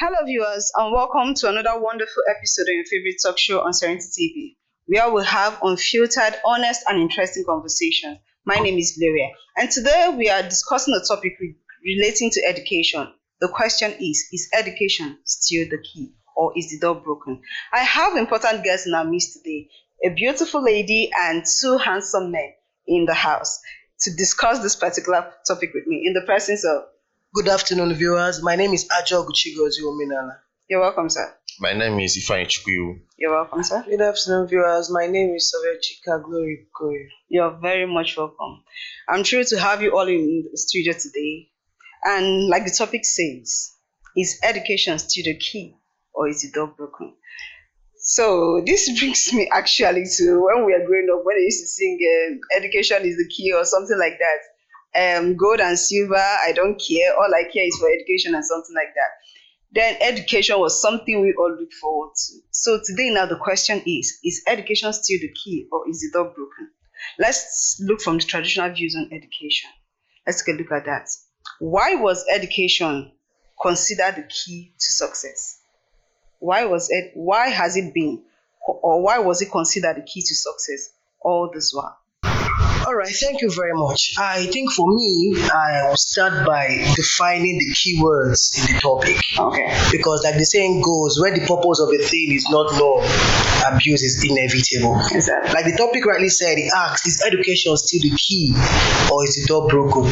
Hello, viewers, and welcome to another wonderful episode of your favorite talk show on Serenity TV, where we have unfiltered, honest, and interesting conversations. My name is Gloria, and today we are discussing a topic relating to education. The question is education still the key, or is the door broken? I have important guests in our midst today, a beautiful lady and two handsome men in the house to discuss this particular topic with me in the presence of. Good afternoon, viewers. My name is Ajo Guchigozi Ominala. You're welcome, sir. My name is Ifeanyi Chukwu. You're welcome, sir. Good afternoon, viewers. My name is Sylvia Chika Glory Koyo. You're very much welcome. I'm thrilled to have you all in the studio today. And like the topic says, is education still the key or is the door broken? So this brings me actually to when we are growing up, when I used to sing education is the key or something like that. Gold and silver, I don't care. All I care is for education and something like that. Then education was something we all look forward to. So today now the question is education still the key or is the door broken? Let's look from the traditional views on education. Let's take a look at that. Why was education considered the key to success? Why has it been, or why was it considered the key to success all this while? All right, thank you very much. I think for me, I will start by defining the keywords in the topic. Okay. Because, like the saying goes, where the purpose of a thing is not known, abuse is inevitable. Exactly. Like the topic rightly said, it asks, is education still the key or is the door broken?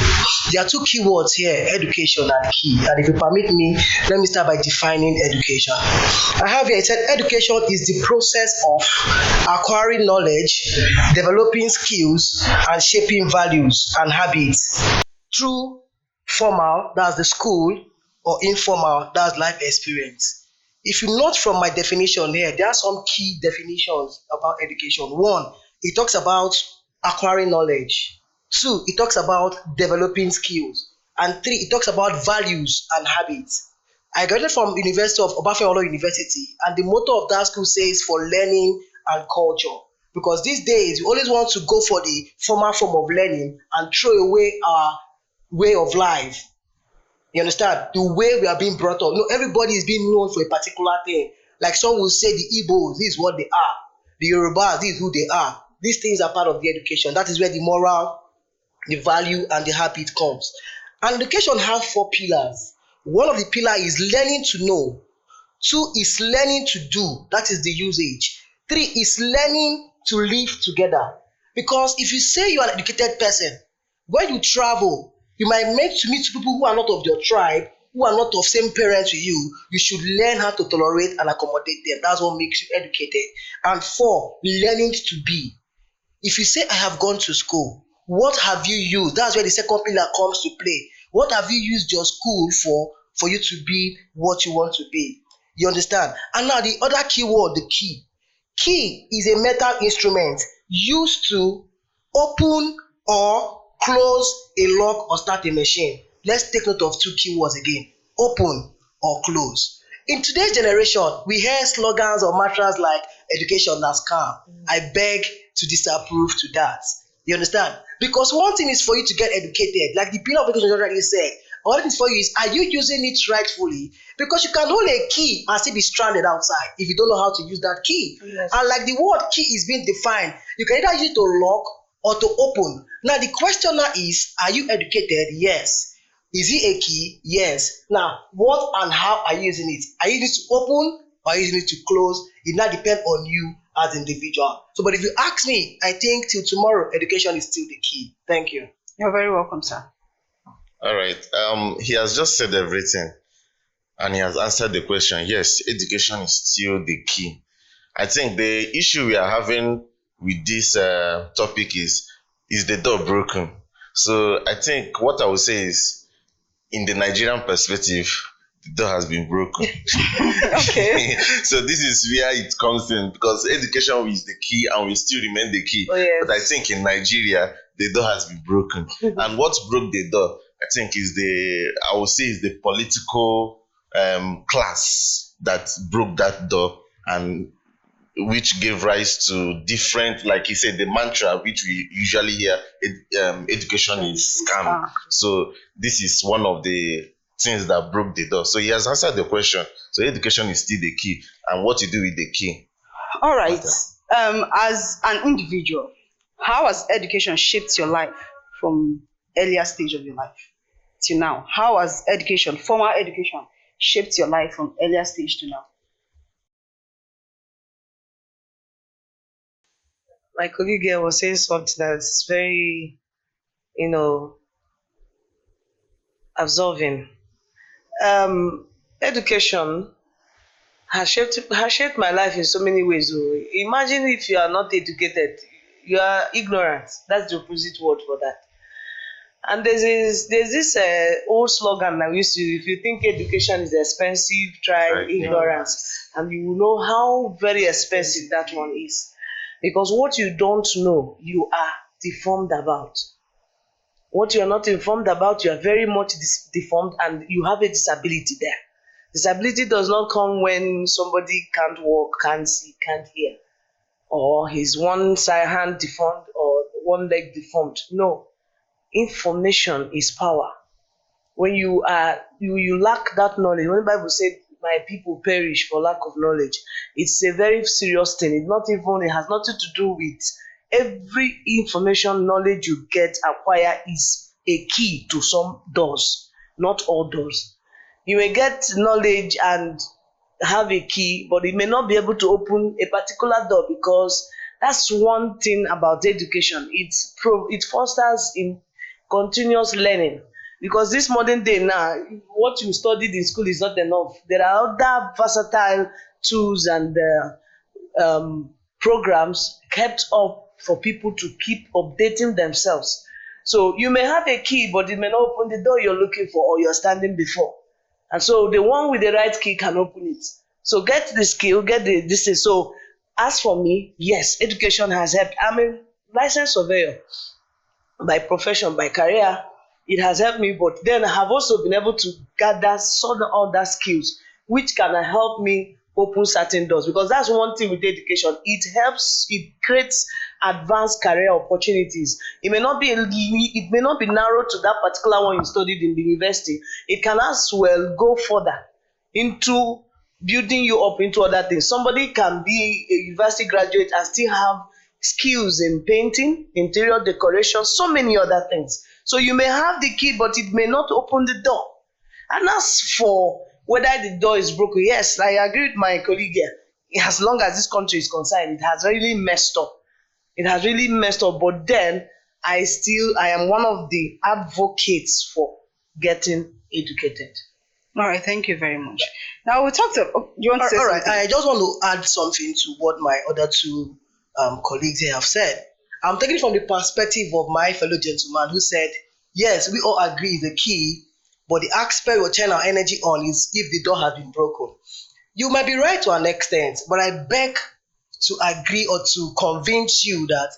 There are two keywords here, education and key. And if you permit me, let me start by defining education. I have here, it said education is the process of acquiring knowledge, developing skills, and shaping values and habits through formal, that's the school, or informal, that's life experience. If you note from my definition here, there are some key definitions about education. One, it talks about acquiring knowledge. Two, it talks about developing skills. And three, it talks about values and habits. I graduated from University of Obafemi University, and the motto of that school says for learning and culture. Because these days, we always want to go for the formal form of learning and throw away our way of life. You understand? The way we are being brought up. No, everybody is being known for a particular thing. Like some will say the Igbos, this is what they are. The Yorubas, this is who they are. These things are part of the education. That is where the moral, the value, and the habit comes. And education has four pillars. One of the pillars is learning to know. Two is learning to do. That is the usage. Three is learning to live together. Because if you say you are an educated person, when you travel, you might meet people who are not of your tribe, who are not of same parents with you. You should learn how to tolerate and accommodate them. That's what makes you educated. And four, learning to be. If you say, I have gone to school, what have you used? That's where the second pillar comes to play. What have you used your school for you to be what you want to be? You understand? And now the other key word, the key. Key is a metal instrument used to open or close a lock or start a machine. Let's take note of two keywords again, open or close. In today's generation, we hear slogans or mantras like education na scam. I beg to disapprove to that. You understand? Because one thing is for you to get educated, like the pillar of education already said. Another thing for you is, are you using it rightfully? Because you can hold a key and still be stranded outside if you don't know how to use that key. Yes. And like the word key is being defined, you can either use it to lock or to open. Now the question now is, are you educated? Yes. Is it a key? Yes. Now, what and how are you using it? Are you using it to open or are you using it to close? It now depends on you as an individual. So, but if you ask me, I think till tomorrow, education is still the key. Thank you. You're very welcome, sir. All right. He has just said everything, and he has answered the question. Yes, education is still the key. I think the issue we are having with this topic is the door broken? So I think what I would say is, in the Nigerian perspective, the door has been broken. Okay. So this is where it comes in, because education is the key and will still remain the key. Oh, yes. But I think in Nigeria, the door has been broken. And what broke the door, I think, is the political class that broke that door, and which gave rise to different, like he said, the mantra which we usually hear, education is scam. So this is one of the things that broke the door. So he has answered the question. So education is still the key, and what you do with the key. All right. Okay. As an individual, how has education shaped your life from earlier stage of your life till now? How has education, formal education, shaped your life from earlier stage to now? My colleague here was saying something that's very, absorbing. Education has shaped my life in so many ways. Oh. Imagine if you are not educated, you are ignorant. That's the opposite word for that. And there's this old slogan that we used to: if you think education is expensive, try Right. ignorance, and you will know how very expensive that one is. Because what you don't know, you are deformed about. What you are not informed about, you are very much deformed, and you have a disability there. Disability does not come when somebody can't walk, can't see, can't hear, or his one side hand deformed or one leg deformed. No, information is power. When you lack that knowledge, when the Bible said, "My people perish for lack of knowledge," it's a very serious thing. It has nothing to do with every information knowledge you acquire is a key to some doors, not all doors. You may get knowledge and have a key, but it may not be able to open a particular door, because that's one thing about education. It fosters in continuous learning, because this modern day now, what you studied in school is not enough. There are other versatile tools and programs kept up for people to keep updating themselves. So you may have a key, but it may not open the door you're looking for or you're standing before. And so the one with the right key can open it. So get the skill, get this thing. So as for me, yes, education has helped. I'm a licensed surveyor by profession, by career. It has helped me, but then I have also been able to gather some other skills which can help me open certain doors, because that's one thing with education. It creates advanced career opportunities. It may not be narrowed to that particular one you studied in the university. It can as well go further into building you up into other things. Somebody can be a university graduate and still have skills in painting, interior decoration, so many other things. So you may have the key, but it may not open the door. And as for whether the door is broken, yes, I agree with my colleague here. As long as this country is concerned, it has really messed up. It has really messed up. But then I am one of the advocates for getting educated. All right, thank you very much. Now we talked about. You want to say All right, something? I just want to add something to what my other two colleagues here have said. I'm taking it from the perspective of my fellow gentleman who said, yes, we all agree is the key, but the aspect we'll turn our energy on is if the door has been broken. You might be right to an extent, but I beg to agree or to convince you that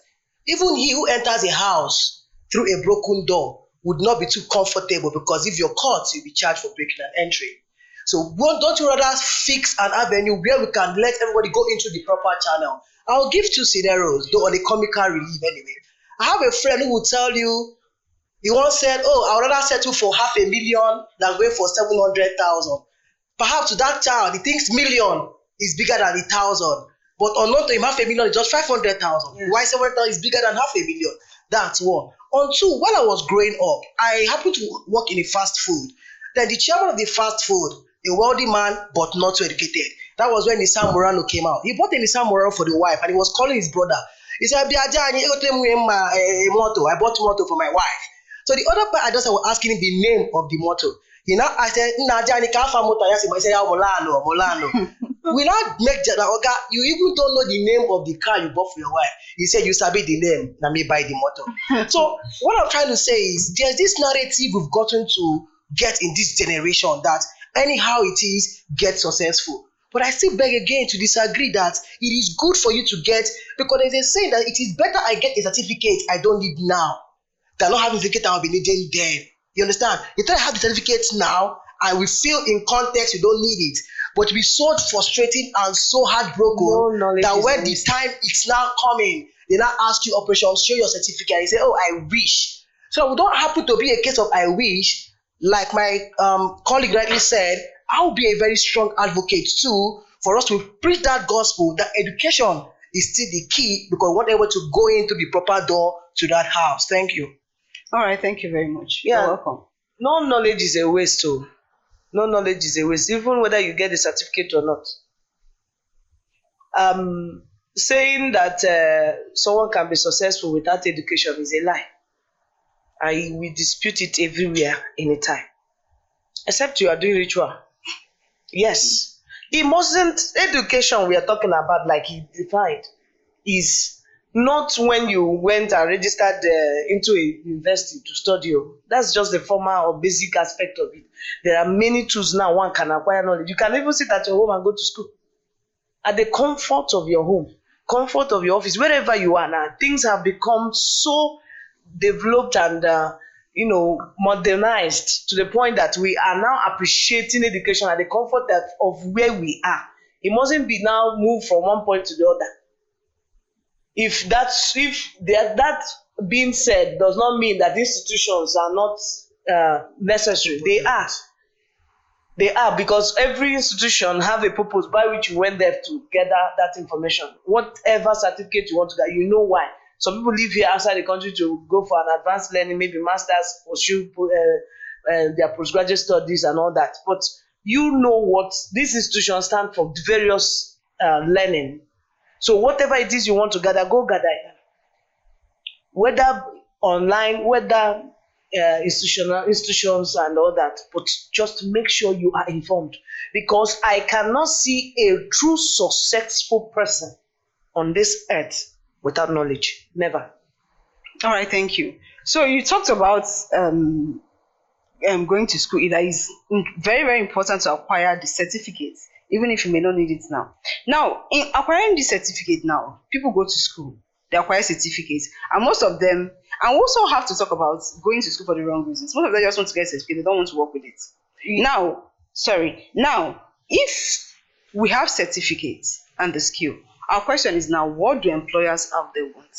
even he who enters a house through a broken door would not be too comfortable, because if you're caught, you'll be charged for breaking an entry. So don't you rather fix an avenue where we can let everybody go into the proper channel? I'll give two scenarios, though on a comical relief anyway. I have a friend who will tell you, he once said, "Oh, I would rather settle for 500,000 than wait for 700,000." Perhaps to that child, he thinks million is bigger than 1,000. But unknown to him, 500,000 is just 500,000. Yes. Why 700,000 is bigger than 500,000? That's one. On two, while I was growing up, I happened to work in a fast food. Then the chairman of the fast food, a wealthy man but not so educated. That was when Nissan Murano came out. He bought a Nissan Murano for the wife, and he was calling his brother. He said, "Biaja, I bought motor for my wife." So the other part, I just was asking him the name of the motor. I said, "Najani kafa motor." He said, "Molano." We now make that, "Oga, you even don't know the name of the car you bought for your wife." He said, "You sabi the name, na me buy the motor." So what I'm trying to say is, there's this narrative we've gotten to get in this generation that anyhow it is, get successful. But I still beg again to disagree that it is good for you to get, because there's a saying that it is better I get a certificate I don't need now than not having a certificate I'll be needing then. You understand? You try to have the certificates now, and we feel in context you don't need it. But to be so frustrating and so heartbroken No knowledge that is when the wasted. time is now coming, they now ask you, "Operation, show your certificate." You say, "Oh, I wish." So we don't happen to be a case of "I wish." like my colleague rightly said, I will be a very strong advocate too for us to preach that gospel that education is still the key because we weren't able to go into the proper door to that house. Thank you. All right, thank you very much. Yeah. You're welcome. No knowledge is a waste too. No knowledge is a waste, even whether you get a certificate or not. Saying that someone can be successful without education is a lie. We dispute it everywhere, anytime. Except you are doing ritual. Yes. It mustn't, education we are talking about, like he defined, is not when you went and registered into a university to study. That's just the formal or basic aspect of it. There are many tools now one can acquire knowledge. You can even sit at your home and go to school. At the comfort of your home, comfort of your office, wherever you are now, things have become so developed and modernized to the point that we are now appreciating education at the comfort of where we are. It mustn't be now moved from one point to the other. If that being said does not mean that institutions are not necessary. They are, because every institution have a purpose by which you went there to gather that information. Whatever certificate you want to get, you know why. Some people live here outside the country to go for an advanced learning, maybe masters, pursue their postgraduate studies and all that. But you know what these institutions stand for, various learning. So whatever it is you want to gather, go gather it. Whether online, whether institutions and all that, but just make sure you are informed, because I cannot see a true successful person on this earth without knowledge. Never. All right, thank you. So you talked about going to school. It is very, very important to acquire the certificate, even if you may not need it now. Now, in acquiring the certificate now, people go to school, they acquire certificates, and most of them, and we also have to talk about going to school for the wrong reasons. Most of them just want to get a certificate, they don't want to work with it. Now, if we have certificates and the skill, our question is now, what do employers have they want?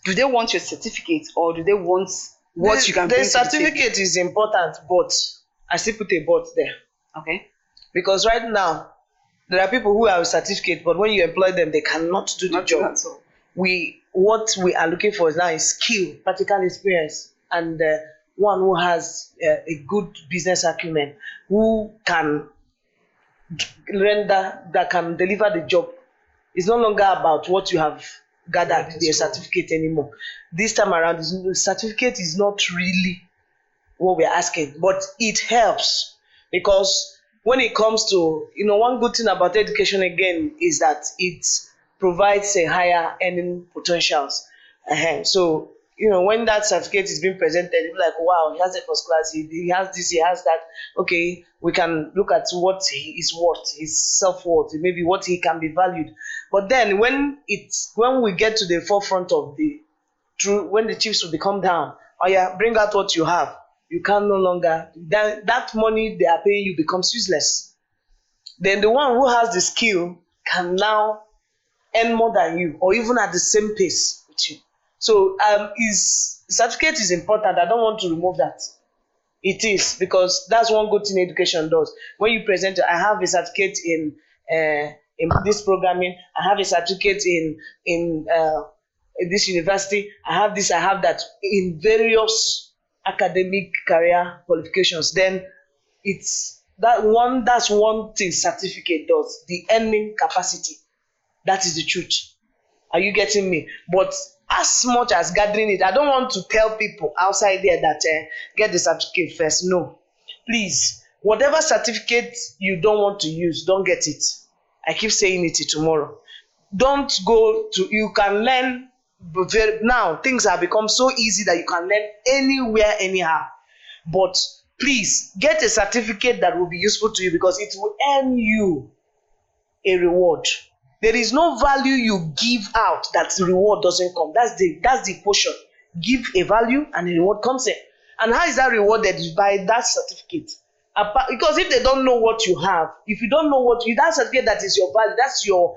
Do they want your certificate, or do they want what you can bring to the table? The certificate is important, but I still put a but there. Okay. Because right now, there are people who have a certificate, but when you employ them, they cannot do the job. What we are looking for now is skill, practical experience, and one who has a good business acumen, who can that can deliver the job. It's no longer about what you have gathered, the certificate anymore. This time around, the certificate is not really what we're asking, but it helps, because when it comes to, one good thing about education again is that it provides a higher earning potentials. So, when that certificate is being presented, you'll be like, wow, he has a first class, he has this, he has that. Okay, we can look at what he is worth, his self-worth, maybe what he can be valued. But then when we get to the forefront of when the chiefs will come down, bring out what you have. You can no longer, that money they are paying you becomes useless. Then the one who has the skill can now earn more than you, or even at the same pace with you. So certificate is important. I don't want to remove that. It is, because that's one good thing education does. When you present, I have a certificate in this programming, I have a certificate in this university, I have this, I have that, in various academic career qualifications, then that's one thing certificate does, the earning capacity. That is the truth. Are you getting me? But as much as gathering it, I don't want to tell people outside there that get the certificate first. No, please, whatever certificate you don't want to use, don't get it. I keep saying it till tomorrow. Don't go to, you can learn. But now things have become so easy that you can learn anywhere, anyhow. But please get a certificate that will be useful to you, because it will earn you a reward. There is no value you give out that the reward doesn't come. That's the portion. Give a value and the reward comes in. And how is that rewarded? Is by that certificate. Because if they don't know what you have, if you don't know that certificate, that is your value, that's your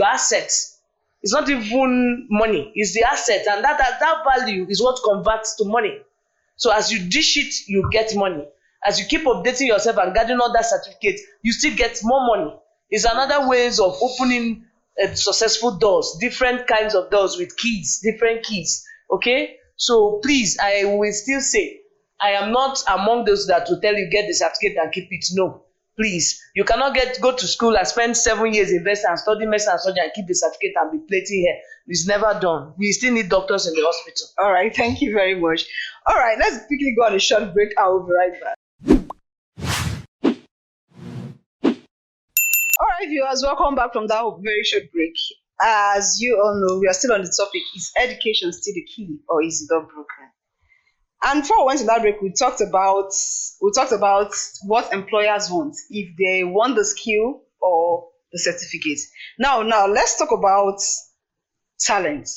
assets. It's not even money, it's the asset, and that value is what converts to money. So as you dish it, you get money. As you keep updating yourself and getting other certificates, you still get more money. It's another ways of opening successful doors, different kinds of doors with keys, different keys. Okay? So please, I will still say, I am not among those that will tell you get the certificate and keep it. No. Please, you cannot go to school and spend 7 years investing and study medicine and surgery and keep the certificate and be plating here. It's never done. We still need doctors in the hospital. All right, thank you very much. All right, let's quickly go on a short break. I will be right back. All right, viewers, welcome back from that very short break. As you all know, we are still on the topic: is education still the key, or is it all broken? And before we went to that break, we talked about what employers want, if they want the skill or the certificate. Now let's talk about talent.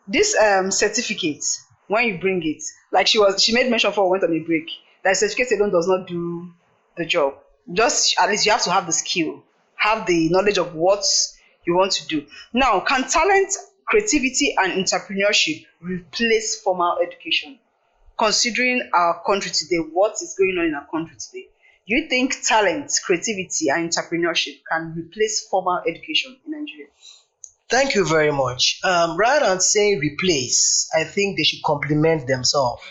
This certificate, when you bring it, like she made mention before we went on a break, that certificate alone does not do the job. Just at least you have to have the skill, have the knowledge of what you want to do. Now, can talent, creativity, and entrepreneurship replace formal education? Considering our country today, what is going on in our country today, do you think talent, creativity, and entrepreneurship can replace formal education in Nigeria? Thank you very much. Rather than saying replace, I think they should complement themselves.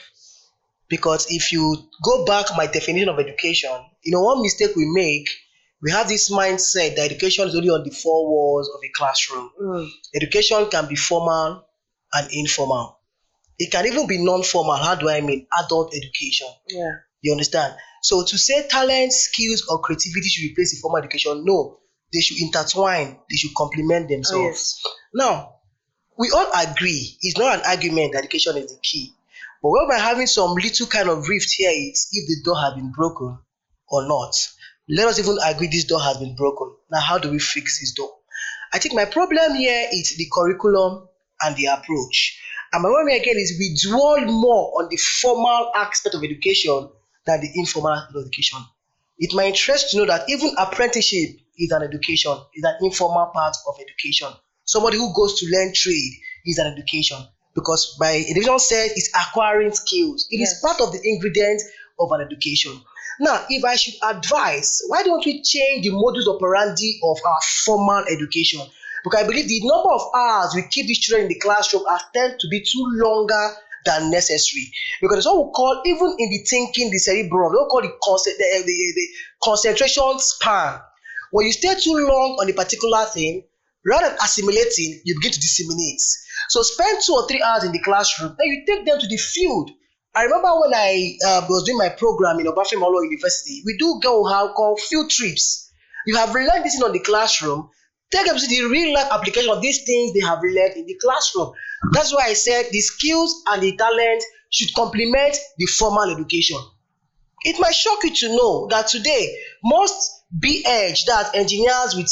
Because if you go back my definition of education, one mistake we make, we have this mindset that education is only on the four walls of a classroom. Education can be formal and informal. It can even be non-formal. How do I mean? Adult education. Yeah. You understand? So to say talent, skills, or creativity should replace the formal education, no. They should intertwine. They should complement themselves. Oh, yes. Now, we all agree, it's not an argument that education is the key. But when we're having some little kind of rift here, it's if the door has been broken or not. Let us even agree this door has been broken. Now, how do we fix this door? I think my problem here is the curriculum and the approach. And my problem again is we dwell more on the formal aspect of education than the informal aspect of education. It might interest to know that even apprenticeship is an education, is an informal part of education. Somebody who goes to learn trade is an education, because by education said it's acquiring skills. It is part of the ingredient of an education. Now, if I should advise, why don't we change the modus operandi of our formal education? Because I believe the number of hours we keep these children in the classroom tend to be too longer than necessary. Because it's what we call, even in the thinking, the cerebrum, we call the concentration span. When you stay too long on a particular thing, rather than assimilating, you begin to disseminate. So spend 2 or 3 hours in the classroom, then you take them to the field. I remember when I was doing my program in Obafemi Awolowo University, we do go how called field trips. You have learned this on the classroom. Take them to the real life application of these things they have learned in the classroom. That's why I said the skills and the talent should complement the formal education. It might shock you to know that today, most BH, that engineers with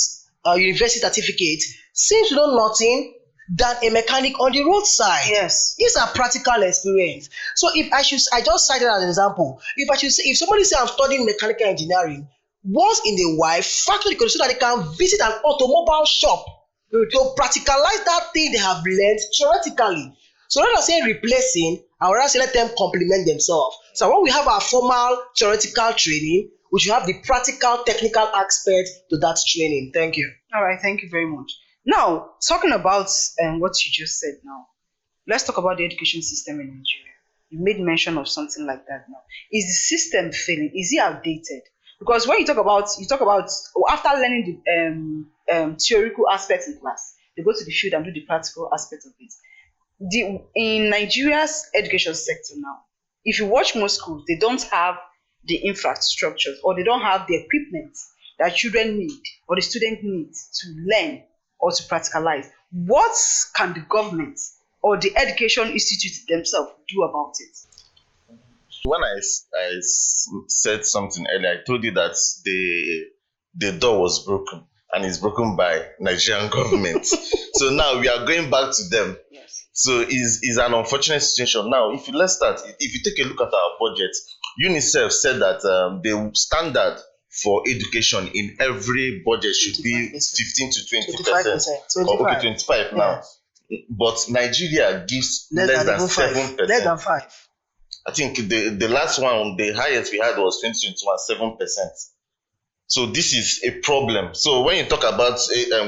university certificate, seem to know nothing than a mechanic on the roadside. Yes. These are practical experience. So I just cited as an example. If somebody say I'm studying mechanical engineering, once in a while, factory so that they can visit an automobile shop to practicalize that thing they have learned theoretically. So rather than saying replacing, I would rather say let them complement themselves. So when we have our formal theoretical training, we should have the practical technical aspect to that training. Thank you. All right, thank you very much. Now, talking about what you just said now, let's talk about the education system in Nigeria. You made mention of something like that now. Is the system failing? Is it outdated? Because when you talk about after learning the theoretical aspects in class, they go to the field and do the practical aspect of it. In Nigeria's education sector now, if you watch most schools, they don't have the infrastructures or they don't have the equipment that children need or the students need to learn or to practicalize. What can the government or the education institute themselves do about it? When I said something earlier, I told you that the door was broken and it's broken by Nigerian government. So now we are going back to them. Yes. So it's an unfortunate situation. Now, let's start. If you take a look at our budget, UNICEF said that the standard for education in every budget should be 15 to 20%. Or okay, 25 now. But Nigeria gives less than 7%. Less than 5. I think the last one, the highest we had was 2021, 7%. So this is a problem. So when you talk about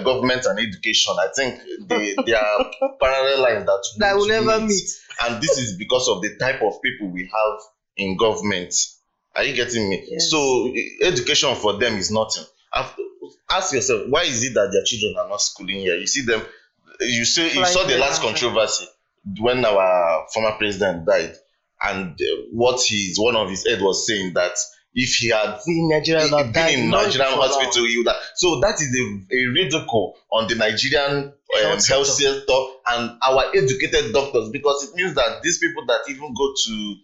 government and education, I think they are parallel lines That will won't never meet. and this is because of the type of people we have in government. Are you getting me? Yes. So education for them is nothing. Ask yourself, why is it that their children are not schooling here? You see them, you saw the last controversy when our former president died, and one of his head was saying that if he had In Nigeria, been in Nigerian hospital, he would have. So that is a ridicule on the Nigerian health sector and our educated doctors, because it means that these people that even go to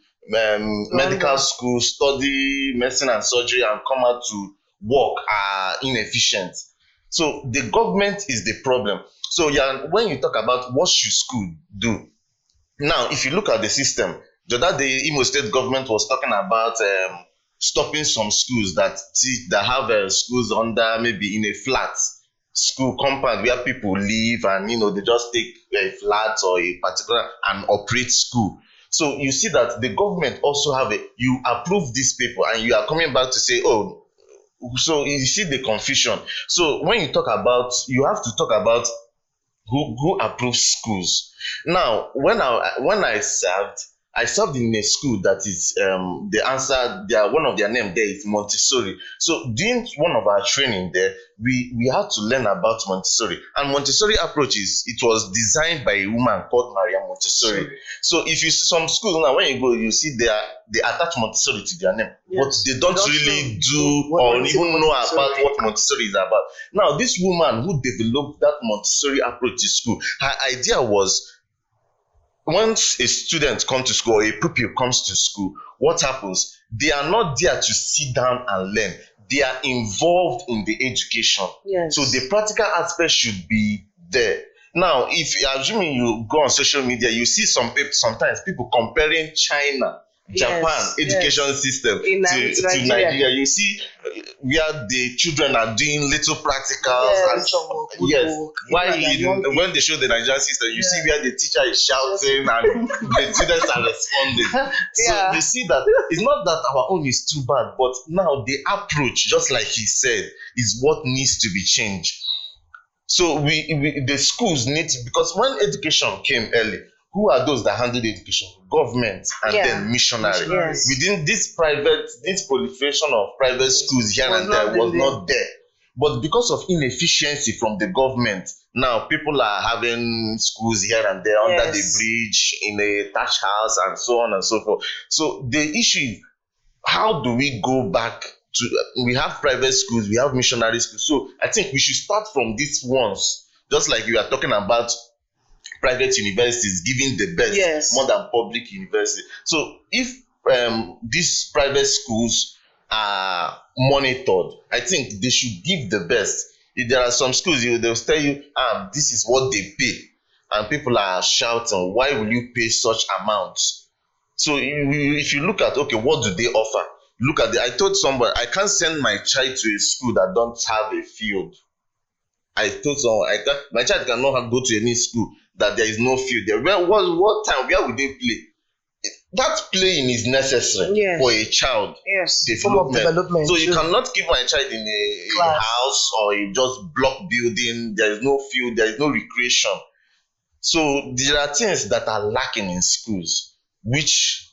medical school, study medicine and surgery, and come out to work are inefficient. So the government is the problem. So yeah, when you talk about what should school do, now if you look at the system, the other day Imo State government was talking about stopping some schools that have schools under maybe in a flat school compound where people live, and they just take a flat or a particular and operate school. So you see that the government also you approve these people, and you are coming back to say, oh, so you see the confusion. So when you talk about, you have to talk about who approves schools. Now, when I served in a school that is one of their name there is Montessori. So during one of our training there, we had to learn about Montessori. And Montessori approaches, it was designed by a woman called Maria Montessori. So if you see some schools now, when you go, you see they attach Montessori to their name, but they don't really do or even know about what Montessori is about. Now, this woman who developed that Montessori approach to school, her idea was, once a student comes to school or a pupil comes to school, what happens? They are not there to sit down and learn. They are involved in the education. Yes. So the practical aspect should be there. Now, if assuming you go on social media, you see sometimes people comparing China, Japan education system to Nigeria. You see where the children are doing little practicals. While when they show the Nigerian system, you see where the teacher is shouting and the students are responding. So you see that it's not that our own is too bad, but now the approach, just like he said, is what needs to be changed. So the schools need to, because when education came early, who are those that handle the education? Government and then missionary. Yes. Within this proliferation of private schools here and there was not there. But because of inefficiency from the government, now people are having schools here and there under the bridge, in a thatch house, and so on and so forth. So the issue is, how do we go back to, we have private schools, we have missionary schools. So I think we should start from these ones, just like you are talking about private universities giving the best more than public university. So if these private schools are monitored, I think they should give the best. If there are some schools, they'll tell you, this is what they pay, and people are shouting, why will you pay such amounts? So if you look at, okay, what do they offer? Look at I told somebody, I can't send my child to a school that don't have a field. I told someone, my child cannot go to any school that there is no field there. What time, where would they play? That playing is necessary for a child development. So you cannot keep my child in a house or a just block building. There is no field, there is no recreation. So there are things that are lacking in schools, which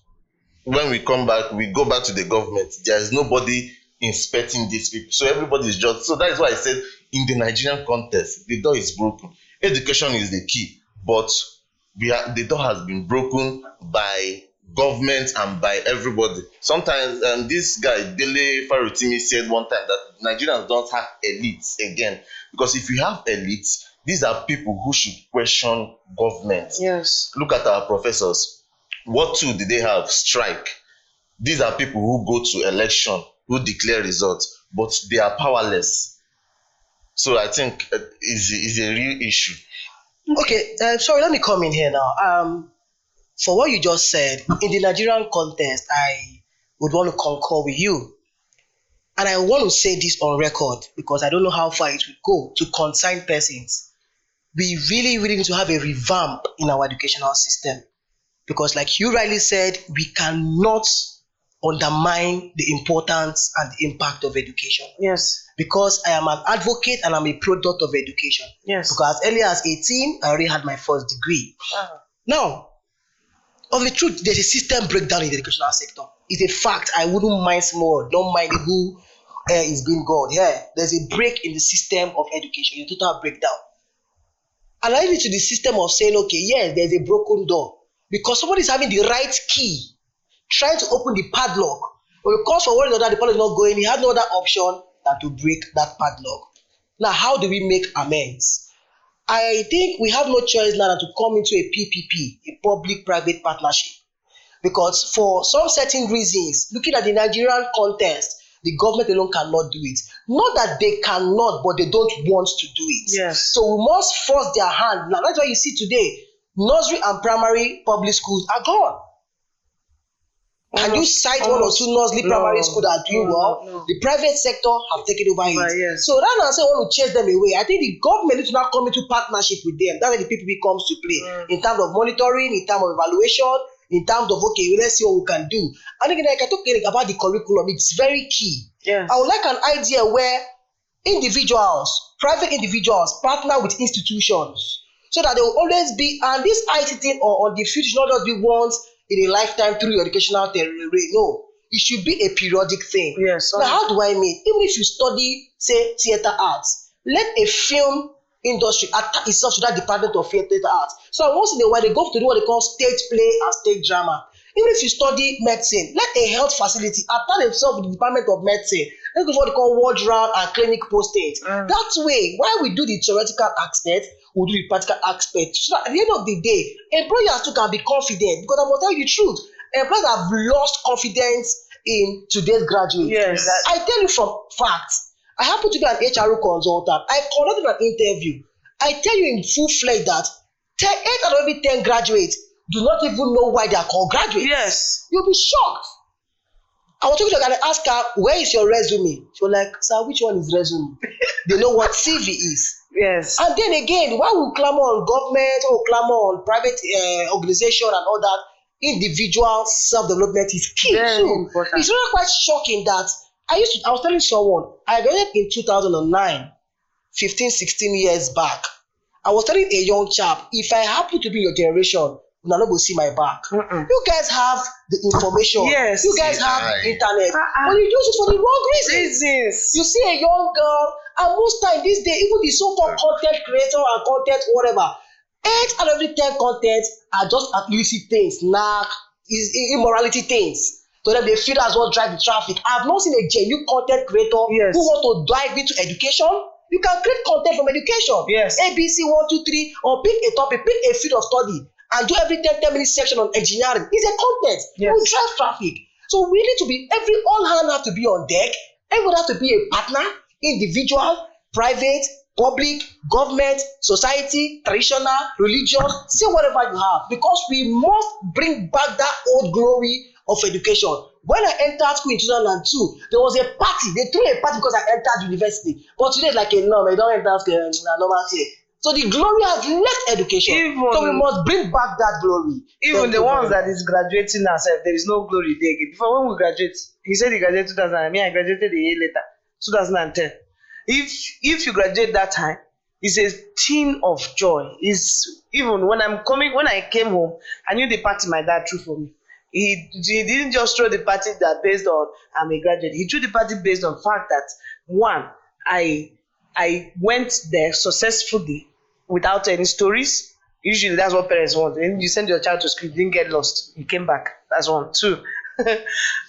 when we come back, we go back to the government. There is nobody inspecting these people. So everybody is just, so that is why I said, in the Nigerian context, the door is broken. Education is the key, but the door has been broken by government and by everybody. Sometimes this guy Dele Farotimi said one time that Nigerians don't have elites again, because if you have elites, these are people who should question government. Look at our professors. What tool did they have? Strike. These are people who go to election, who declare results, but they are powerless. So I think is a real issue. Okay, sorry, let me come in here now. For what you just said, in the Nigerian context, I would want to concur with you. And I want to say this on record, because I don't know how far it will go, to concerned persons. We really, really need to have a revamp in our educational system. because like you rightly said, we cannot undermine the importance and the impact of education, Yes. because I am an advocate and I'm a product of education. Yes. Because as early as 18, I already had my first degree. Now, of the truth, there's a system breakdown in the educational sector. It's a fact. I wouldn't mind small, don't mind who is being God. Yeah, there's a break in the system of education, a total breakdown. And I lead to the system of saying, okay, yes, there's a broken door. Because somebody is having the right key, trying to open the padlock. But because for one another, the padlock is not going, he had no other option than to break that padlock. Now, how do we make amends? I think we have no choice now than to come into a PPP, a public-private partnership. Because for some certain reasons, looking at the Nigerian context, the government alone cannot do it. Not that they cannot, but they don't want to do it. Yes. So we must force their hand. Now, that's why you see today, nursery and primary public schools are gone. Can you cite one or two nursery primary schools that are doing well? No. The private sector have taken over it. Yes. So rather than say we want to chase them away, I think the government needs to now come into partnership with them. That's where the PPP comes to play. In terms of monitoring, in terms of evaluation, in terms of, okay, let's see what we can do. And again, like I talk about the curriculum, it's very key. Yes. I would like an idea where individuals, private individuals, partner with institutions so that they will always be, and this IT thing or on the future should not just be once in a lifetime through your educational career. No, it should be a periodic thing. Yes. Now, how do I mean? Even if you study, say, theater arts, let a film industry attach itself to that department of theater arts. So once in a while, they go to do what they call stage play and stage drama. Even if you study medicine, let a health facility attach itself with the department of medicine. Let's go for what they call ward round and clinic postings. That way, while we do the theoretical aspect, we'll do the practical aspect. So at the end of the day, employers too can be confident, because I must tell you the truth. Employers have lost confidence in today's graduates. Yes. I tell you from facts. I happen to be an HRO consultant. I conducted an interview. I tell you in full-fledged that 8 out of every 10 graduates do not even know why they are called graduates. Yes. You'll be shocked. I was talking to her and I asked her, where is your resume? She was like, sir, which one is resume? They know what CV is. Yes. And then again, why we clamor on government or clamor on private organization and all that, individual self-development is key Very too. important. It's really quite shocking that I was telling someone, I graduated in 2009, 15, 16 years back. I was telling a young chap, if I happen to be your generation, you're not going to see my back. You guys have the information. Yes. You guys have the internet. Uh-uh. But you use it for the wrong reasons. Reasons. You see a young girl, and most times this day, even the so-called content creator and content whatever, 8 out of every 10 contents are just illicit things, immorality things. So that they feel that's what drive the traffic. I've not seen a genuine content creator Yes. who want to dive into education. You can create content from education. Yes. ABC 1, 2, 3, or pick a topic, pick a field of study, and do every 10 minutes section on engineering. It's a content. Yes. It will drive traffic. So we need to be, all hand have to be on deck. Everyone has to be a partner, individual, private, public, government, society, traditional, religion, say whatever you have. Because we must bring back that old glory of education. When I entered school in 2002, there was a party. They threw a party because I entered university. But today it's like a norm. I don't enter school in a normal thing. So the glory has left education. So we must bring back that glory. Even the ones that is graduating ourselves, there is no glory there again. Before, when we graduate, he said he graduated 2000. I mean, I graduated a year later, 2010. If you graduate that time, it's a thing of joy. It's even when I came home, I knew the party my dad threw for me. He didn't just throw the party that based on I'm a graduate. He threw the party based on fact that one, I went there successfully without any stories. Usually that's what parents want. When you send your child to school, you didn't get lost. You came back. That's one. Two,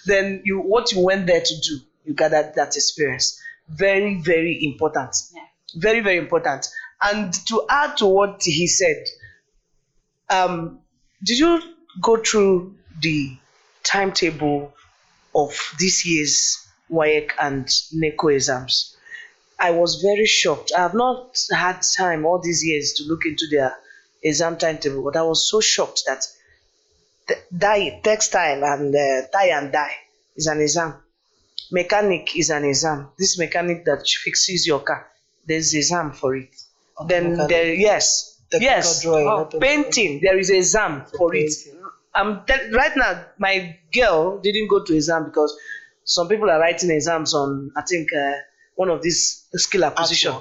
then what you went there to do, you gathered that experience. Very, very important. Yeah. Very, very important. And to add to what he said, did you go through the timetable of this year's WAEC and NECO exams? I was very shocked. I have not had time all these years to look into their exam timetable, but I was so shocked that textile and tie and dye is an exam. Mechanic is an exam. This mechanic that fixes your car, there's exam for it. Then there, yes, Technical drawing, painting, there is exam for it. right now, my girl didn't go to exam because some people are writing exams on, I think, one of these skill acquisition,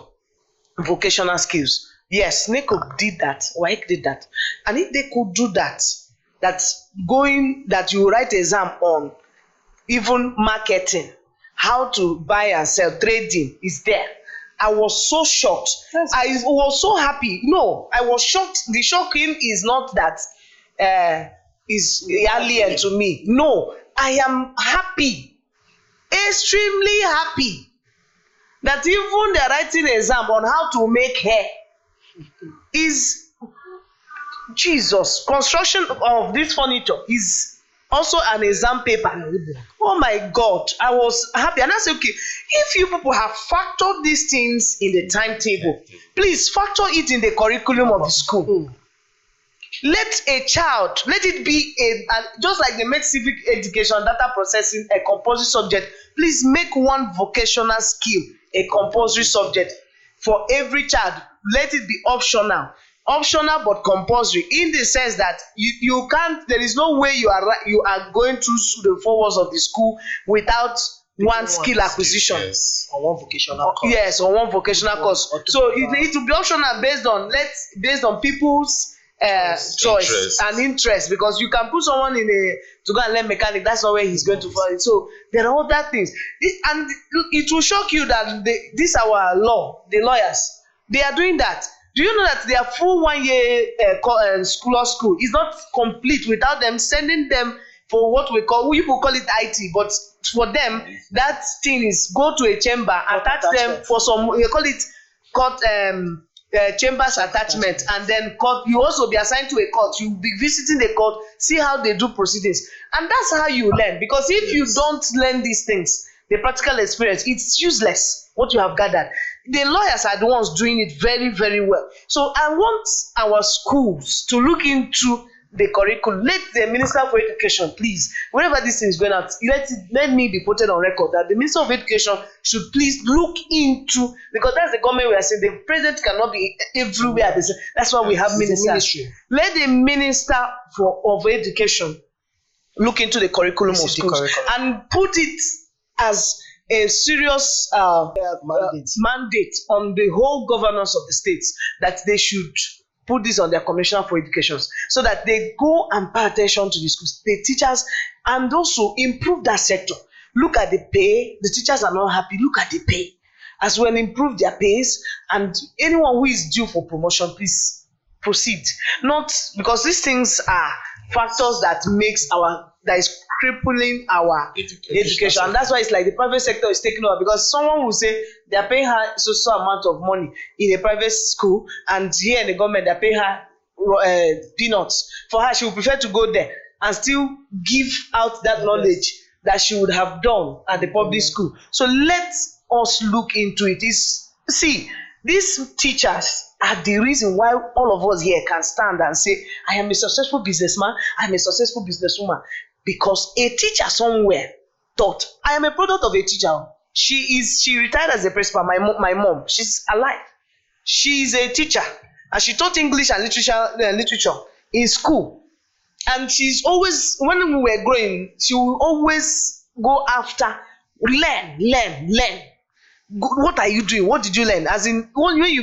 vocational skills. Yes, NECO did that, WAEC did that. And if they could do that, that you write exam on, even marketing, how to buy and sell, trading is there. I was so shocked. I was so happy. No, I was shocked. The shocking is not that is alien to me. No, I am happy, extremely happy, that even they're writing exam on how to make hair. Is Jesus, construction of this furniture is also an exam paper. Oh my God, I was happy. And I said, okay, if you people have factored these things in the timetable, please factor it in the curriculum of the school. Let a child, let it be just like they make civic education, data processing a compulsory subject. Please make one vocational skill a compulsory subject for every child. Let it be optional but compulsory, in the sense that you can't, there is no way you are going through the 4 walls of the school without one skill acquisition. Yes, on one vocational course. Yes, on one vocational course. So it needs to be optional based on people's choice and interest, because you can put someone to go and learn mechanic, that's not where he's going to follow it. So there are other things, and it will shock you that this our law, the lawyers, they are doing that. Do you know that their full 1 year school is not complete without them sending them for what we people call it IT, but for them that thing is go to a chamber, attach them for some, we call it court chambers attachment, and then court, you also be assigned to a court, you be visiting the court, see how they do proceedings, and that's how you learn. Because if you don't learn these things, the practical experience, it's useless what you have gathered. The lawyers are the ones doing it very, very well. So I want our schools to look into the curriculum. Let the Minister for Education, please, whenever this thing is going out, let me be put on record that the Minister of Education should please look into, because that's the government we are saying, the president cannot be everywhere. That's why we have ministers. Let the Minister of Education look into the curriculum of schools and put it as a serious mandate on the whole governance of the states, that they should put this on their Commissioner for Education, so that they go and pay attention to the schools, the teachers, and also improve that sector. Look at the pay. The teachers are not happy. Look at the pay as well. Improve their pays, and anyone who is due for promotion, please proceed. Not because these things are factors that is crippling our education, and that's why it's like the private sector is taking over, because someone will say they are paying her so amount of money in a private school, and here in the government they're paying her peanuts. For her, she would prefer to go there and still give out that knowledge that she would have done at the public school. So let us look into it. See, these teachers are the reason why all of us here can stand and say, I am a successful businessman, I'm a successful businesswoman. Because a teacher somewhere thought, I am a product of a teacher. She retired as a principal. My mom, she's alive. She is a teacher, and she taught English and literature in school. And she's always, when we were growing, she will always go after learn. What are you doing? What did you learn? As in,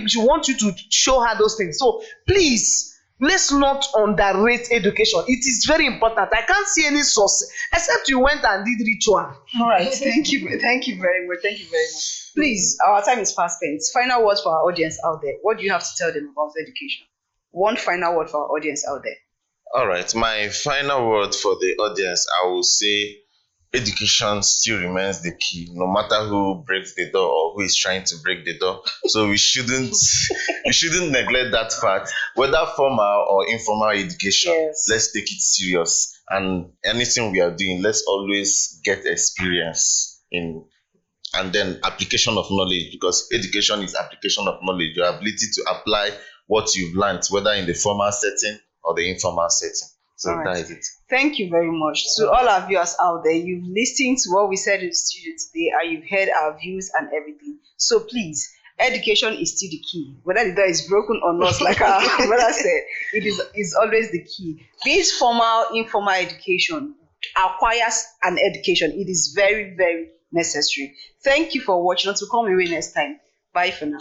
she wants you to show her those things. So please, let's not underrate education. It is very important. I can't see any source except you went and did ritual. All right. Thank you very much. Please, our time is fast spent. Final words for our audience out there. What do you have to tell them about education? One final word for our audience out there. All right. My final word for the audience, I will say education still remains the key, no matter who breaks the door or who is trying to break the door. So we shouldn't neglect that part, whether formal or informal education. Yes. Let's take it serious, and anything we are doing, let's always get experience in, and then application of knowledge, because education is application of knowledge, your ability to apply what you've learned, whether in the formal setting or the informal setting. So All right. that is it. Thank you very much. To all our viewers out there, you've listened to what we said in the studio today, and you've heard our views and everything. So please, education is still the key. Whether the door is broken or not, like our brother said, is always the key. Be it formal, informal education, acquires an education. It is very, very necessary. Thank you for watching. Until come away next time. Bye for now.